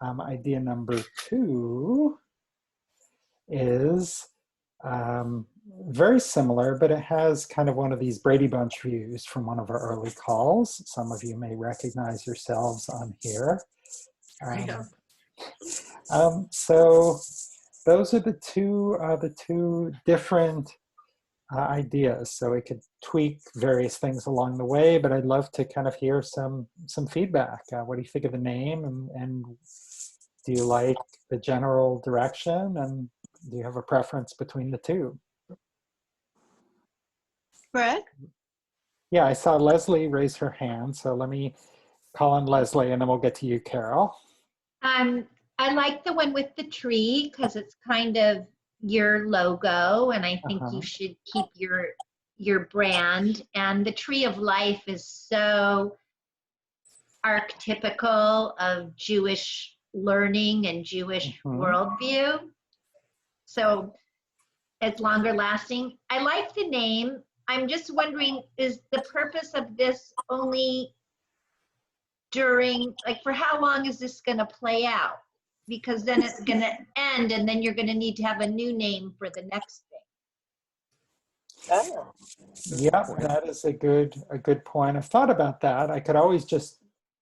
Idea number two is very similar, but it has kind of one of these Brady Bunch views from one of our early calls. Some of you may recognize yourselves on here. So those are the two different ideas. So we could tweak various things along the way, but I'd love to kind of hear some feedback. What do you think of the name, and do you like the general direction, and do you have a preference between the two? Greg? Yeah, I saw Leslie raise her hand, so let me call on Leslie, and then we'll get to you, Carol. I like the one with the tree because it's kind of your logo, and I think you should keep your brand. And the tree of life is so archetypical of Jewish learning and Jewish worldview. So it's longer lasting. I like the name. I'm just wondering, is the purpose of this only during, like, for how long is this going to play out? Because then it's going to end, and then you're going to need to have a new name for the next thing. Oh. Yeah, that is a good point. I've thought about that. I could always just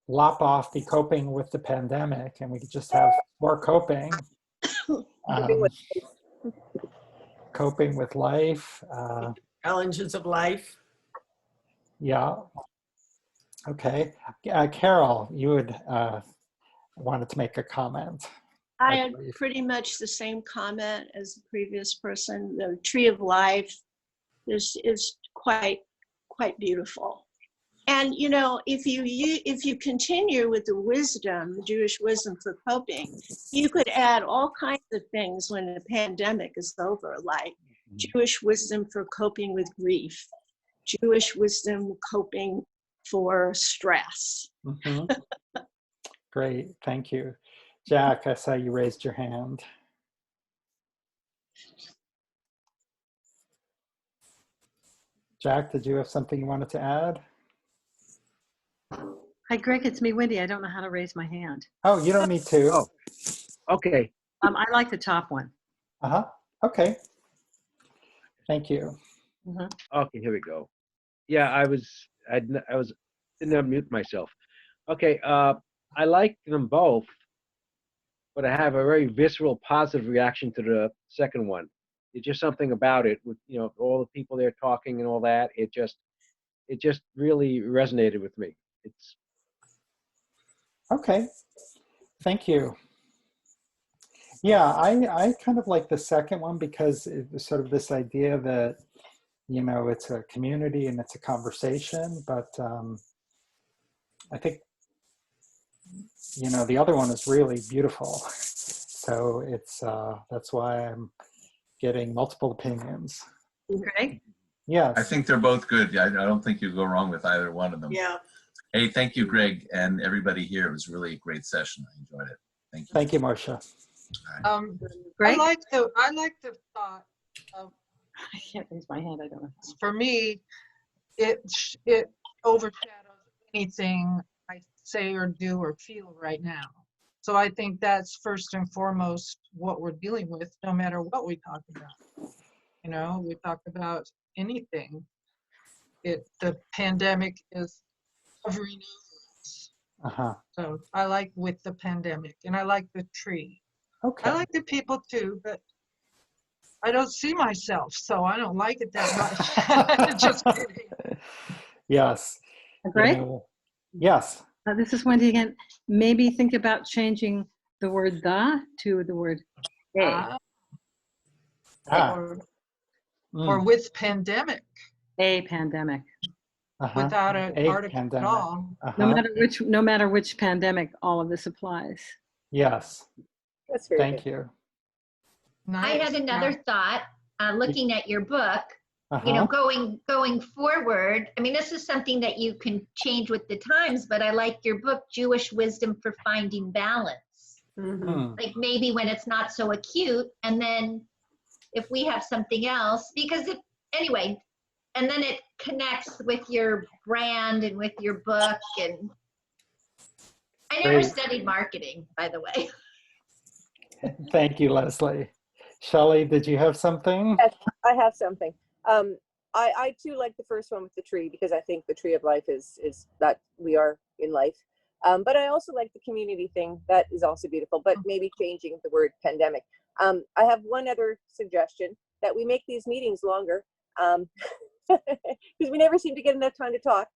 lop off the coping with the pandemic, and we could just have more coping. Coping with life. Challenges of life. Yeah. Okay. Carol, you would wanted to make a comment. I had pretty much the same comment as the previous person. The tree of life is quite beautiful. And you know, if you continue with the wisdom, the Jewish wisdom for coping, you could add all kinds of things when the pandemic is over, like Jewish wisdom for coping with grief, Jewish wisdom coping for stress. Great, thank you. Jack, I saw you raised your hand. Jack, did you have something you wanted to add? Hi, Greg, it's me, Wendy. I don't know how to raise my hand. Oh, you don't need to. Oh, okay. I like the top one. Okay. Thank you. Okay, here we go. Yeah, I didn't unmute myself. Okay, I like them both, but I have a very visceral positive reaction to the second one. It's just something about it with, you know, all the people there talking and all that. It just really resonated with me. It's okay. Thank you. Yeah, I kind of like the second one because it was sort of this idea that, you know, it's a community and it's a conversation, but I think, you know, the other one is really beautiful. So it's, that's why I'm getting multiple opinions. Greg? Yes. I think they're both good. I don't think you go wrong with either one of them. Yeah. Hey, thank you, Greg, and everybody here. It was really a great session. I enjoyed it. Thank you. Thank you, Marcia. Greg? I like the thought of, I can't raise my hand. I don't know. for me, it overshadows anything I say or do or feel right now. So I think that's first and foremost what we're dealing with, no matter what we talk about. You know, we talk about anything. The pandemic is hovering over us. So I like with the pandemic, and I like the tree. Okay. I like the people too, but I don't see myself, so I don't like it that much. Just kidding. Yes. Greg? You know, yes. This is Wendy again. Maybe think about changing the word "the" to the word "a." Or with pandemic. A pandemic. Without an article at all. No matter which pandemic, all of this applies. Yes. That's very Thank good. you. I had another thought, looking at your book, you know, going forward. I mean, this is something that you can change with the times, but I like your book, Jewish Wisdom for Finding Balance. Like maybe when it's not so acute, and then if we have something else, because anyway, and then it connects with your brand and with your book. And I never studied marketing, by the way. Thank you, Leslie. Shelley, did you have something? Yes, I have something. I too like the first one with the tree, because I think the tree of life is that we are in life. But I also like the community thing. That is also beautiful, but maybe changing the word pandemic. I have one other suggestion, that we make these meetings longer, because we never seem to get enough time to talk.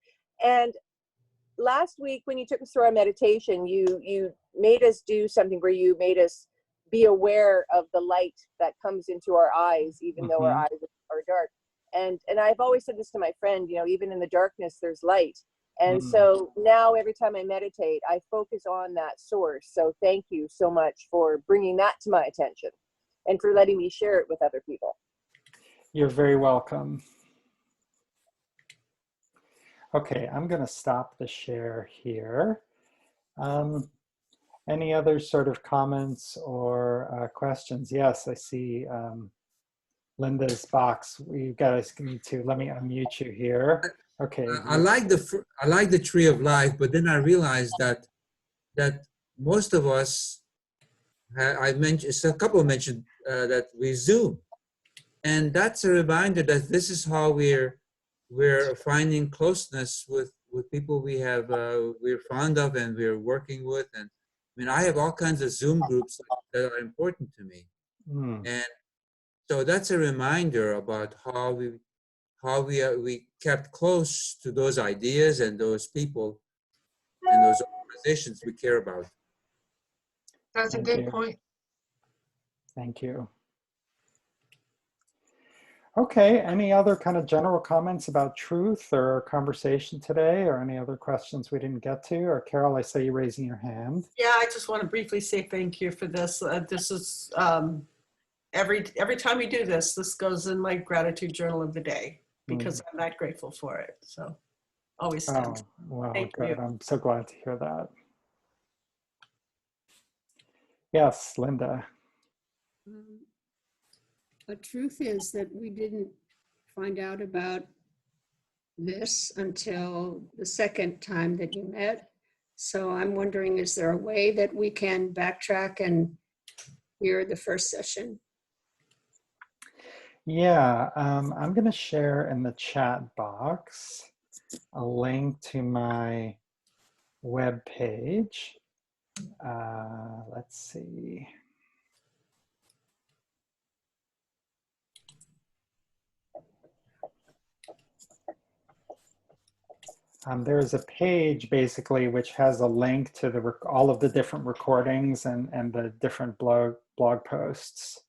And last week when you took us through our meditation, you made us do something where you made us be aware of the light that comes into our eyes, even though our eyes are dark. And I've always said this to my friend, even in the darkness, there's light. And so now every time I meditate, I focus on that source. So thank you so much for bringing that to my attention and for letting me share it with other people. You're very welcome. Okay, I'm going to stop the share here. Any other sort of comments or questions? Yes, I see Linda's box. You guys need to, let me unmute you here. Okay. I like the tree of life, but then I realized that most of us, I mentioned, a couple mentioned that we Zoom, and that's a reminder that this is how we're finding closeness with people we're fond of and we're working with. And I mean, I have all kinds of Zoom groups that are important to me, and so that's a reminder about how we kept close to those ideas and those people and those organizations we care about. That's a good point. Thank you. Okay, any other kind of general comments about truth or conversation today, or any other questions we didn't get to? Or Carol, I saw you raising your hand. Yeah, I just want to briefly say thank you for this. This is every time we do this, this goes in my gratitude journal of the day, because I'm that grateful for it. So always stands. Oh, wow, Thank good. you. I'm so glad to hear that. Yes, Linda. The truth is that we didn't find out about this until the second time that you met. So I'm wondering, is there a way that we can backtrack and hear the first session? Yeah, I'm going to share in the chat box a link to my web page. Let's see. There's a page basically which has a link to all of the different recordings and the different blog posts.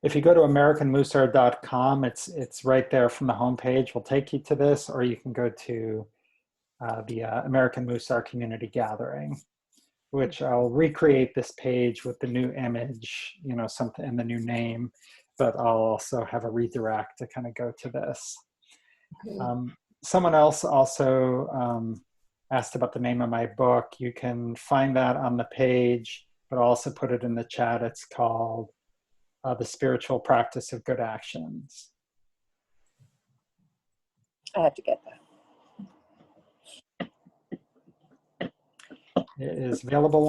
If you go to AmericanMussar.com, it's right there from the homepage. Will take you to this, or you can go to the American Mussar Community Gathering, which I'll recreate this page with the new image, something and the new name, but I'll also have a redirect to kind of go to this. Okay. Someone else also asked about the name of my book. You can find that on the page, but I'll also put it in the chat. It's called The Spiritual Practice of Good Actions. I have to get that. It is available